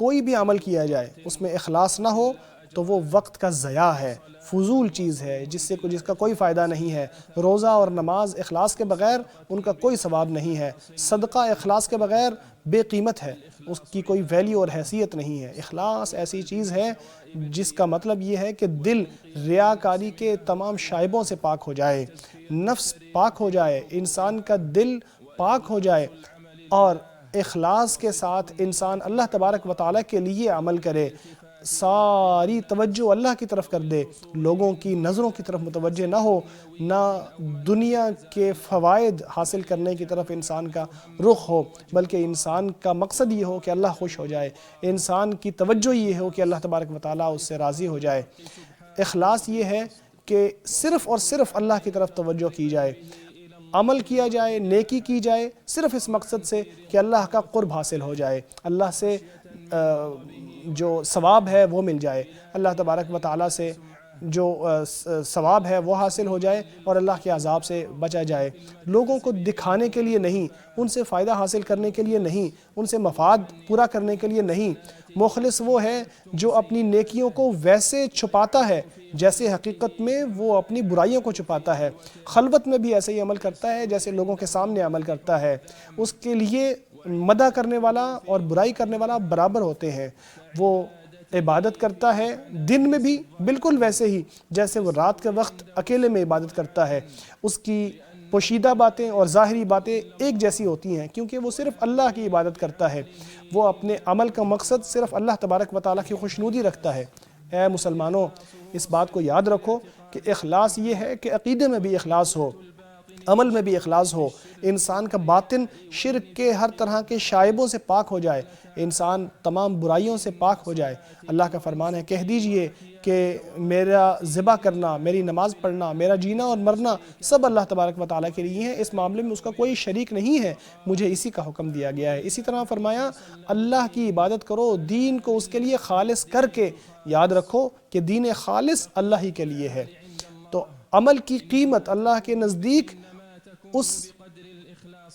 کوئی بھی عمل کیا جائے اس میں اخلاص نہ ہو تو وہ وقت کا ضیاع ہے، فضول چیز ہے، جس کا کوئی فائدہ نہیں ہے۔ روزہ اور نماز اخلاص کے بغیر ان کا کوئی ثواب نہیں ہے، صدقہ اخلاص کے بغیر بے قیمت ہے، اس کی کوئی ویلیو اور حیثیت نہیں ہے۔ اخلاص ایسی چیز ہے جس کا مطلب یہ ہے کہ دل ریاکاری کے تمام شائبوں سے پاک ہو جائے، نفس پاک ہو جائے، انسان کا دل پاک ہو جائے، اور اخلاص کے ساتھ انسان اللہ تبارک و تعالیٰ کے لیے عمل کرے، ساری توجہ اللہ کی طرف کر دے، لوگوں کی نظروں کی طرف متوجہ نہ ہو، نہ دنیا کے فوائد حاصل کرنے کی طرف انسان کا رخ ہو، بلکہ انسان کا مقصد یہ ہو کہ اللہ خوش ہو جائے، انسان کی توجہ یہ ہو کہ اللہ تبارک و تعالیٰ اس سے راضی ہو جائے۔ اخلاص یہ ہے کہ صرف اور صرف اللہ کی طرف توجہ کی جائے، عمل کیا جائے، نیکی کی جائے صرف اس مقصد سے کہ اللہ کا قرب حاصل ہو جائے، اللہ سے جو ثواب ہے وہ مل جائے، اللہ تبارک و تعالیٰ سے جو ثواب ہے وہ حاصل ہو جائے اور اللہ کے عذاب سے بچا جائے۔ لوگوں کو دکھانے کے لیے نہیں، ان سے فائدہ حاصل کرنے کے لیے نہیں، ان سے مفاد پورا کرنے کے لیے نہیں۔ مخلص وہ ہے جو اپنی نیکیوں کو ویسے چھپاتا ہے جیسے حقیقت میں وہ اپنی برائیوں کو چھپاتا ہے، خلوت میں بھی ایسے ہی عمل کرتا ہے جیسے لوگوں کے سامنے عمل کرتا ہے۔ اس کے لیے مدح کرنے والا اور برائی کرنے والا برابر ہوتے ہیں۔ وہ عبادت کرتا ہے دن میں بھی بالکل ویسے ہی جیسے وہ رات کے وقت اکیلے میں عبادت کرتا ہے، اس کی پوشیدہ باتیں اور ظاہری باتیں ایک جیسی ہوتی ہیں کیونکہ وہ صرف اللہ کی عبادت کرتا ہے، وہ اپنے عمل کا مقصد صرف اللہ تبارک و تعالیٰ کی خوشنودی رکھتا ہے۔ اے مسلمانوں، اس بات کو یاد رکھو کہ اخلاص یہ ہے کہ عقیدے میں بھی اخلاص ہو، عمل میں بھی اخلاص ہو، انسان کا باطن شرک کے ہر طرح کے شائبوں سے پاک ہو جائے، انسان تمام برائیوں سے پاک ہو جائے۔ اللہ کا فرمان ہے کہہ دیجئے کہ میرا ذبح کرنا، میری نماز پڑھنا، میرا جینا اور مرنا سب اللہ تبارک و تعالیٰ کے لیے ہیں، اس معاملے میں اس کا کوئی شریک نہیں ہے، مجھے اسی کا حکم دیا گیا ہے۔ اسی طرح فرمایا اللہ کی عبادت کرو، دین کو اس کے لیے خالص کر کے، یاد رکھو کہ دین خالص اللہ ہی کے لیے ہے۔ تو عمل کی قیمت اللہ کے نزدیک اس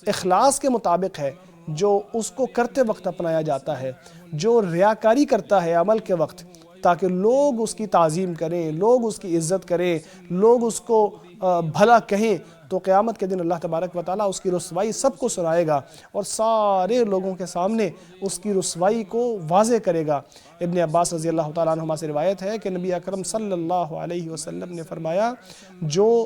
اخلاص کے مطابق ہے جو اس کو کرتے وقت اپنایا جاتا ہے۔ جو ریاکاری کرتا ہے عمل کے وقت تاکہ لوگ اس کی تعظیم کریں، لوگ اس کی عزت کریں، لوگ اس کو بھلا کہیں، تو قیامت کے دن اللہ تبارک و تعالیٰ اس کی رسوائی سب کو سنائے گا اور سارے لوگوں کے سامنے اس کی رسوائی کو واضح کرے گا۔ ابن عباس رضی اللہ تعالیٰ عنہما سے روایت ہے کہ نبی اکرم صلی اللہ علیہ وسلم نے فرمایا جو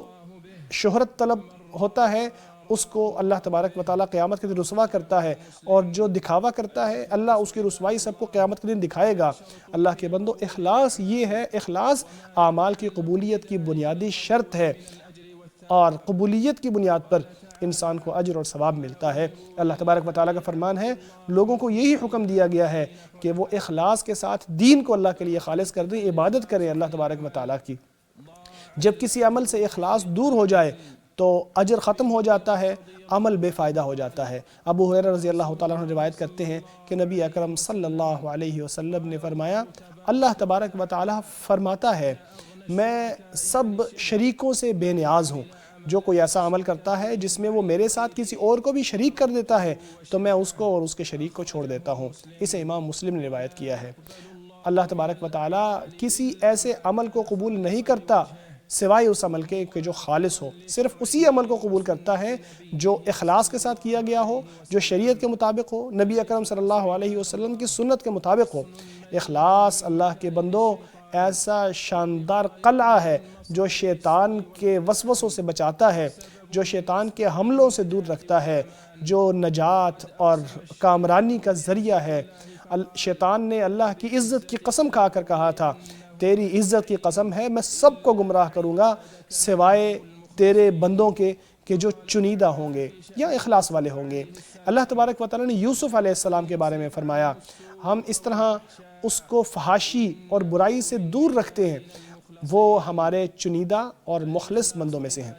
شہرت طلب ہوتا ہے اس کو اللہ تبارک و تعالیٰ قیامت کے دن رسوا کرتا ہے، اور جو دکھاوا کرتا ہے اللہ اس کی رسوائی سب کو قیامت کے دن دکھائے گا۔ اللہ کے بندو، اخلاص یہ ہے، اخلاص اعمال کی قبولیت کی بنیادی شرط ہے، اور قبولیت کی بنیاد پر انسان کو اجر اور ثواب ملتا ہے۔ اللہ تبارک و تعالیٰ کا فرمان ہے لوگوں کو یہی حکم دیا گیا ہے کہ وہ اخلاص کے ساتھ دین کو اللہ کے لیے خالص کر دیں، عبادت کریں اللہ تبارک و تعالیٰ کی۔ جب کسی عمل سے اخلاص دور ہو جائے تو اجر ختم ہو جاتا ہے، عمل بے فائدہ ہو جاتا ہے۔ ابو ہریرہ رضی اللہ تعالیٰ عنہ روایت کرتے ہیں کہ نبی اکرم صلی اللہ علیہ وسلم نے فرمایا اللہ تبارک و تعالیٰ فرماتا ہے میں سب شریکوں سے بے نیاز ہوں، جو کوئی ایسا عمل کرتا ہے جس میں وہ میرے ساتھ کسی اور کو بھی شریک کر دیتا ہے تو میں اس کو اور اس کے شریک کو چھوڑ دیتا ہوں۔ اسے امام مسلم نے روایت کیا ہے۔ اللہ تبارک و تعالیٰ کسی ایسے عمل کو قبول نہیں کرتا سوائے اس عمل کے کہ جو خالص ہو، صرف اسی عمل کو قبول کرتا ہے جو اخلاص کے ساتھ کیا گیا ہو، جو شریعت کے مطابق ہو، نبی اکرم صلی اللہ علیہ وسلم کی سنت کے مطابق ہو۔ اخلاص اللہ کے بندوں ایسا شاندار قلعہ ہے جو شیطان کے وسوسوں سے بچاتا ہے، جو شیطان کے حملوں سے دور رکھتا ہے، جو نجات اور کامرانی کا ذریعہ ہے۔ شیطان نے اللہ کی عزت کی قسم کھا کر کہا تھا تیری عزت کی قسم ہے میں سب کو گمراہ کروں گا سوائے تیرے بندوں کے کہ جو چنیدہ ہوں گے یا اخلاص والے ہوں گے۔ اللہ تبارک و تعالیٰ نے یوسف علیہ السلام کے بارے میں فرمایا ہم اس طرح اس کو فحاشی اور برائی سے دور رکھتے ہیں، وہ ہمارے چنیدہ اور مخلص بندوں میں سے ہیں۔